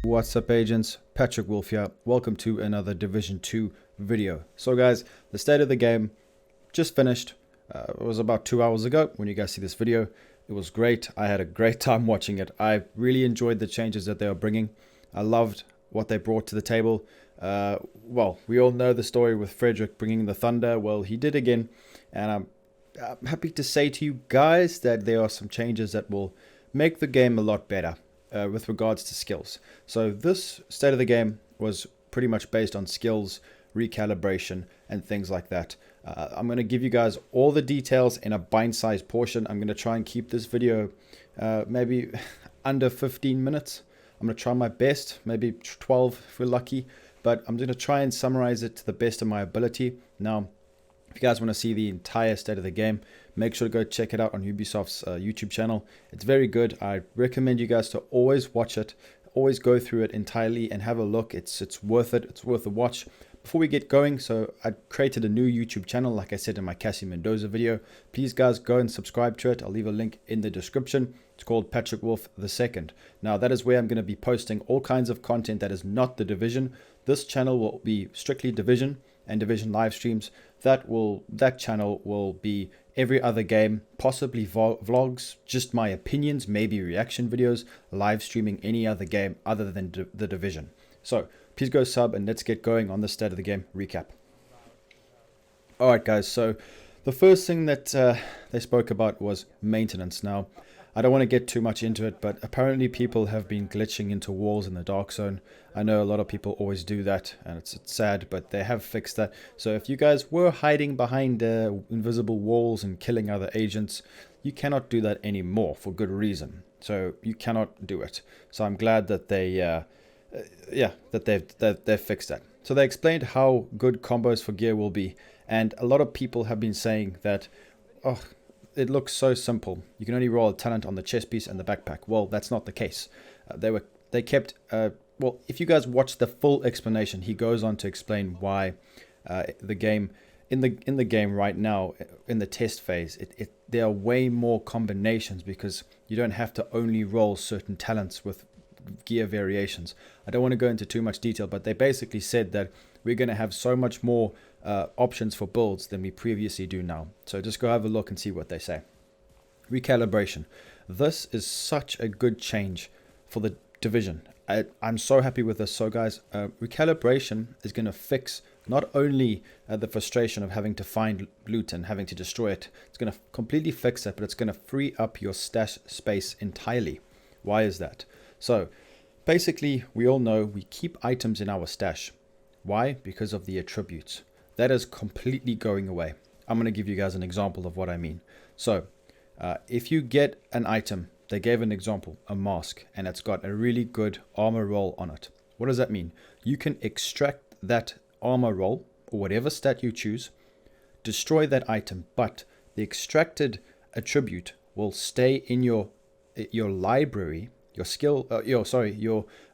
What's up, agents? Patrick Wolf here. Welcome to another Division 2 video. So guys, the state of the game just finished. It was about 2 hours ago when you guys see this video. It was great. I had a great time watching it. I really enjoyed the changes that they were bringing. I loved what they brought to the table. Well, we all know the story with Frederick bringing the Thunder. Well, he did again. And I'm happy to say to you guys that there are some changes that will make the game a lot better. With regards to skills. So this state of the game was pretty much based on skills, recalibration, and things like that. I'm going to give you guys all the details in a bite-sized portion. I'm going to try and keep this video maybe under 15 minutes. I'm going to try my best, maybe 12 if we're lucky, but I'm going to try and summarize it to the best of my ability. Now, if you guys want to see the entire state of the game, make sure to go check it out on Ubisoft's YouTube channel. It's very good. I recommend you guys to always watch it, always go through it entirely and have a look. It's worth it. It's worth a watch. Before we get going, so I created a new YouTube channel, like I said in my Cassie Mendoza video. Please, guys, go and subscribe to it. I'll leave a link in the description. It's called Patrick Wolf II. Now, that is where I'm going to be posting all kinds of content that is not the Division. This channel will be strictly Division and Division live streams. That channel will be every other game, possibly vlogs, just my opinions, maybe reaction videos, live streaming any other game other than the Division. So please go sub and let's get going on the state of the game recap. Alright guys, so the first thing that they spoke about was maintenance. Now, I don't want to get too much into it, but apparently people have been glitching into walls in the dark zone. I know a lot of people always do that, and it's sad, but they have fixed that. So if you guys were hiding behind invisible walls and killing other agents, you cannot do that anymore for good reason. So you cannot do it. So I'm glad that they've fixed that. So they explained how good combos for gear will be, and a lot of people have been saying that, oh, it looks so simple. You can only roll a talent on the chest piece and the backpack. Well, that's not the case. They kept well, if you guys watch the full explanation, he goes on to explain why the game in the game right now in the test phase, there are way more combinations because you don't have to only roll certain talents with gear variations. I don't want to go into too much detail, but they basically said that we're going to have so much more options for builds than we previously do now. So just go have a look and see what they say. Recalibration. This is such a good change for the Division. I'm so happy with this. So guys, recalibration is going to fix not only the frustration of having to find loot and having to destroy it. It's going to completely fix it, but it's going to free up your stash space entirely. Why is that? So basically, we all know we keep items in our stash. Why? Because of the attributes. That is completely going away. I'm going to give you guys an example of what I mean. So if you get an item, they gave an example, a mask, and it's got a really good armor roll on it. What does that mean? You can extract that armor roll, or whatever stat you choose, destroy that item, but the extracted attribute will stay in your library, your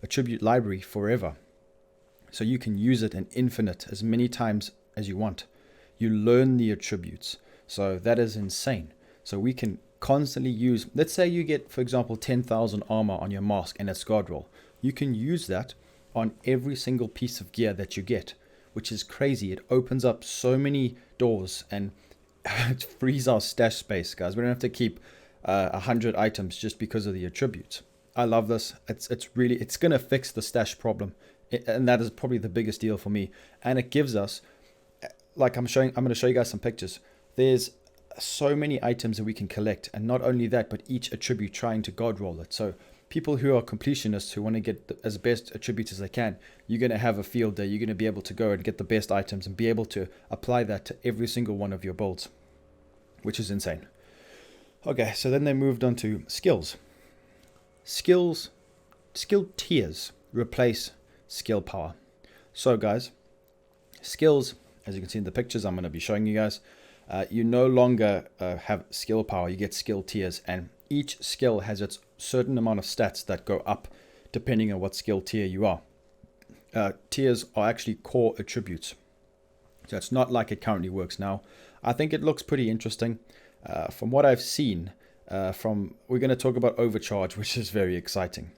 attribute library forever. So you can use it in infinite as many times as you want. You learn the attributes. So that is insane. So we can constantly use, let's say you get, for example, 10,000 armor on your mask and its guard roll. You can use that on every single piece of gear that you get, which is crazy. It opens up so many doors and it frees our stash space, guys. We don't have to keep 100 items just because of the attributes. I love this. It's going to fix the stash problem. And that is probably the biggest deal for me. And it gives us, like I'm going to show you guys some pictures. There's so many items that we can collect, and not only that, but each attribute trying to god roll it. So people who are completionists who want to get as best attributes as they can, you're going to have a field day. You're going to be able to go and get the best items and be able to apply that to every single one of your builds, which is insane. Okay, so then they moved on to skills. Skill tiers replace skill power. So guys, skills, as you can see in the pictures I'm going to be showing you guys, you no longer have skill power. You get skill tiers, and each skill has its certain amount of stats that go up depending on what skill tier you are. Tiers are actually core attributes, so it's not like it currently works now. I think it looks pretty interesting. From what I've seen, we're going to talk about Overcharge, which is very exciting.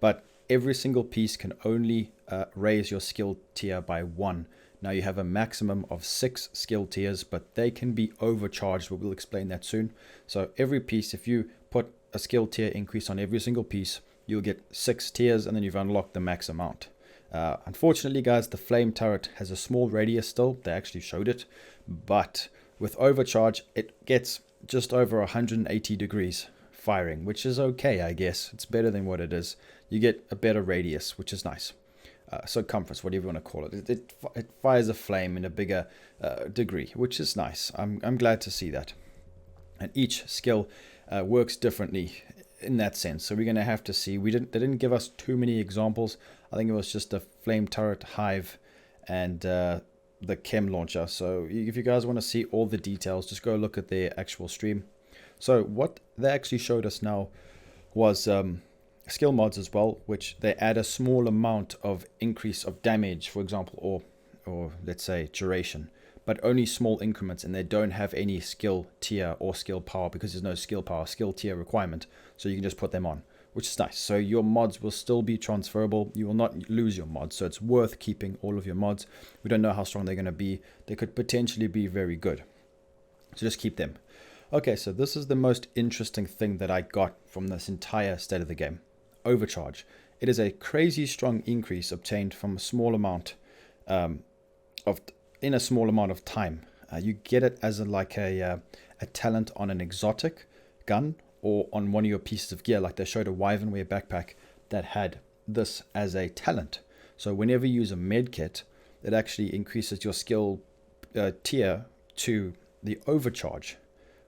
But every single piece can only raise your skill tier by 1. Now you have a maximum of 6 skill tiers, but they can be overcharged. We'll explain that soon. So every piece, if you put a skill tier increase on every single piece, you'll get 6 tiers, and then you've unlocked the max amount. Unfortunately, guys, the flame turret has a small radius still. They actually showed it, but with overcharge, it gets just over 180 degrees firing, which is okay, I guess. It's better than what it is. You get a better radius, which is nice. Circumference, whatever you want to call it. It fires a flame in a bigger degree, which is nice. I'm glad to see that. And each skill works differently in that sense. So we're going to have to see. They didn't give us too many examples. I think it was just a flame turret, hive, and the chem launcher. So if you guys want to see all the details, just go look at their actual stream. So what they actually showed us now was skill mods as well, which they add a small amount of increase of damage, for example, or let's say duration, but only small increments, and they don't have any skill tier or skill power because there's no skill tier requirement. So you can just put them on, which is nice. So your mods will still be transferable. You will not lose your mods. So it's worth keeping all of your mods. We don't know how strong they're going to be. They could potentially be very good. So just keep them. Okay, so this is the most interesting thing that I got from this entire state of the game. Overcharge. It is a crazy strong increase obtained from a small amount in a small amount of time. You get it as a talent on an exotic gun or on one of your pieces of gear. Like they showed a Wyvernware backpack that had this as a talent. So whenever you use a med kit, it actually increases your skill tier to the overcharge,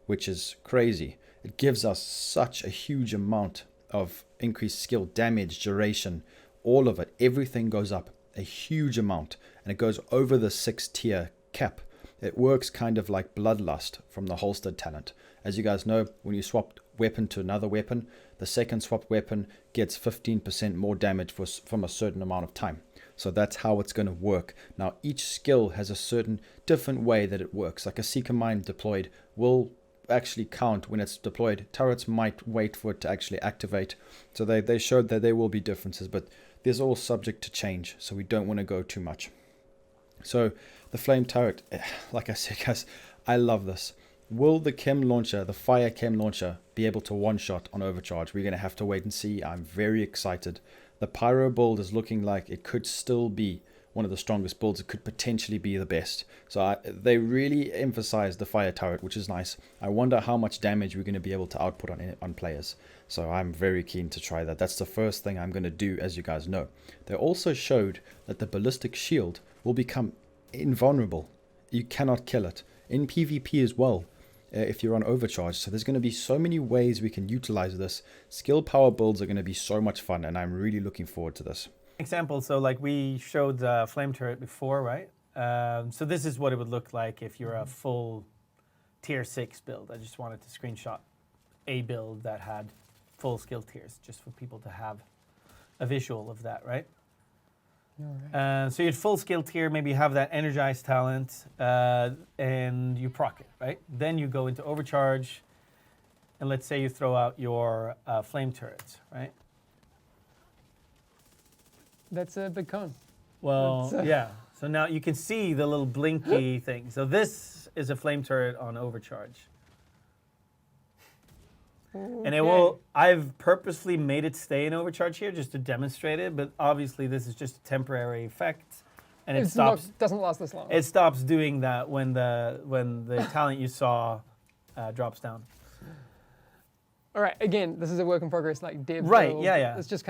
which is crazy. It gives us such a huge amount of increased skill, damage, duration, all of it. Everything goes up a huge amount, and it goes over the 6 tier cap. It works kind of like Bloodlust from the holstered talent. As you guys know, when you swap weapon to another weapon, the second swapped weapon gets 15% more damage from a certain amount of time. So that's how it's going to work. Now each skill has a certain different way that it works. Like a Seeker Mine deployed will actually count when it's deployed. Turrets might wait for it to actually activate. So they showed that there will be differences, but there's all subject to change, so we don't want to go too much. So the flame turret, like I said, guys, I love this. Will the chem launcher, the fire chem launcher, be able to one-shot on overcharge? We're going to have to wait and see. I'm very excited. The pyro build is looking like it could still be one of the strongest builds. It could potentially be the best. So they really emphasize the fire turret, which is nice. I wonder how much damage we're going to be able to output on players. So I'm very keen to try that. That's the first thing I'm going to do, as you guys know. They also showed that the Ballistic Shield will become invulnerable. You cannot kill it. In PvP as well, if you're on overcharge. So there's going to be so many ways we can utilize this. Skill power builds are going to be so much fun, and I'm really looking forward to this. Example, so like we showed the flame turret before, right? So this is what it would look like if you're a full tier 6 build. I just wanted to screenshot a build that had full skill tiers, just for people to have a visual of that, right? So you had full skill tier, maybe you have that energized talent, and you proc it, right? Then you go into overcharge, and let's say you throw out your flame turrets, right? That's a big cone. Well, yeah. So now you can see the little blinky thing. So this is a flame turret on overcharge. Okay. And it will, I've purposely made it stay in overcharge here just to demonstrate it, but obviously this is just a temporary effect. And it doesn't last this long. It stops doing that when the talent you saw drops down. All right, again, this is a work in progress, like dev. Right, yeah. It's just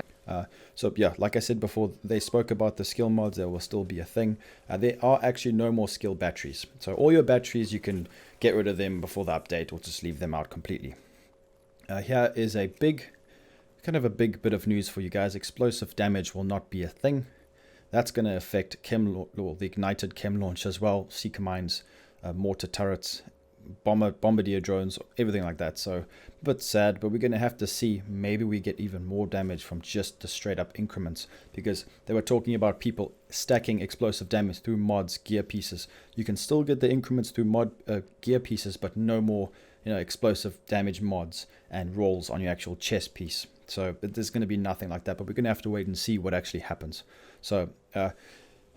so yeah, like I said before, they spoke about the skill mods. There will still be a thing. There are actually no more skill batteries. So all your batteries, you can get rid of them before the update or just leave them out completely. Here is a big bit of news for you guys. Explosive damage will not be a thing. That's going to affect the ignited chem launch as well, Seeker Mines, mortar turrets, bombardier drones, everything like that. So a bit sad, but we're going to have to see. Maybe we get even more damage from just the straight up increments, because they were talking about people stacking explosive damage through mods, gear pieces. You can still get the increments through mod gear pieces, but no more explosive damage mods and rolls on your actual chest piece. So there's going to be nothing like that, but we're going to have to wait and see what actually happens. So,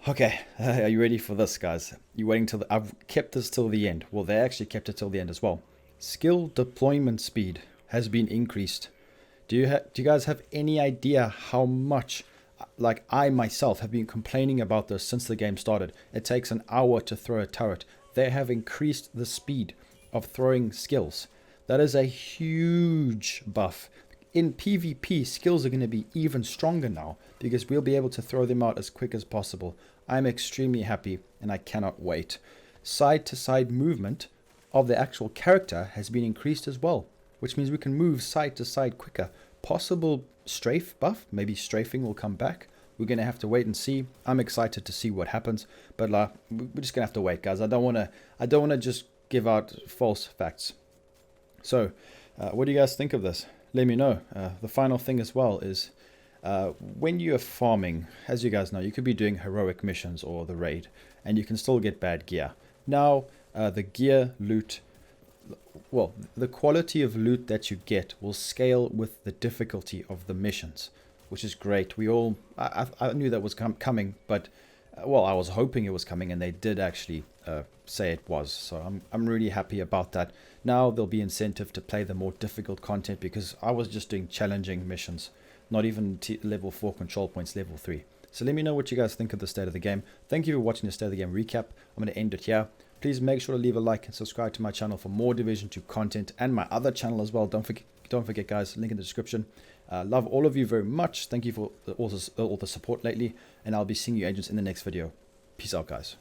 okay, are you ready for this, guys? You waiting till I've kept this till the end. Well, they actually kept it till the end as well. Skill deployment speed has been increased. Do you guys have any idea how much, like I myself have been complaining about this since the game started? It takes an hour to throw a turret. They have increased the speed of throwing skills. That is a huge buff. In PvP, skills are going to be even stronger now because we'll be able to throw them out as quick as possible. I'm extremely happy and I cannot wait. Side to side movement of the actual character has been increased as well, which means we can move side to side quicker. Possible strafe buff, maybe strafing will come back. We're going to have to wait and see. I'm excited to see what happens, but we're just going to have to wait, guys. I don't want to just give out false facts. So, what do you guys think of this? Let me know. The final thing as well is when you are farming, as you guys know, you could be doing heroic missions or the raid, and you can still get bad gear. Now, the gear loot, well, the quality of loot that you get will scale with the difficulty of the missions, which is great. I knew that was coming, but well, I was hoping it was coming, and they did actually say it was. So I'm really happy about that. Now there'll be incentive to play the more difficult content because I was just doing challenging missions, not even level 4 control points, level 3. So let me know what you guys think of the state of the game. Thank you for watching the state of the game recap. I'm going to end it here. Please make sure to leave a like and subscribe to my channel for more Division 2 content and my other channel as well. Don't forget, guys, link in the description. Love all of you very much. Thank you for all the support lately, and I'll be seeing you agents in the next video. Peace out, guys.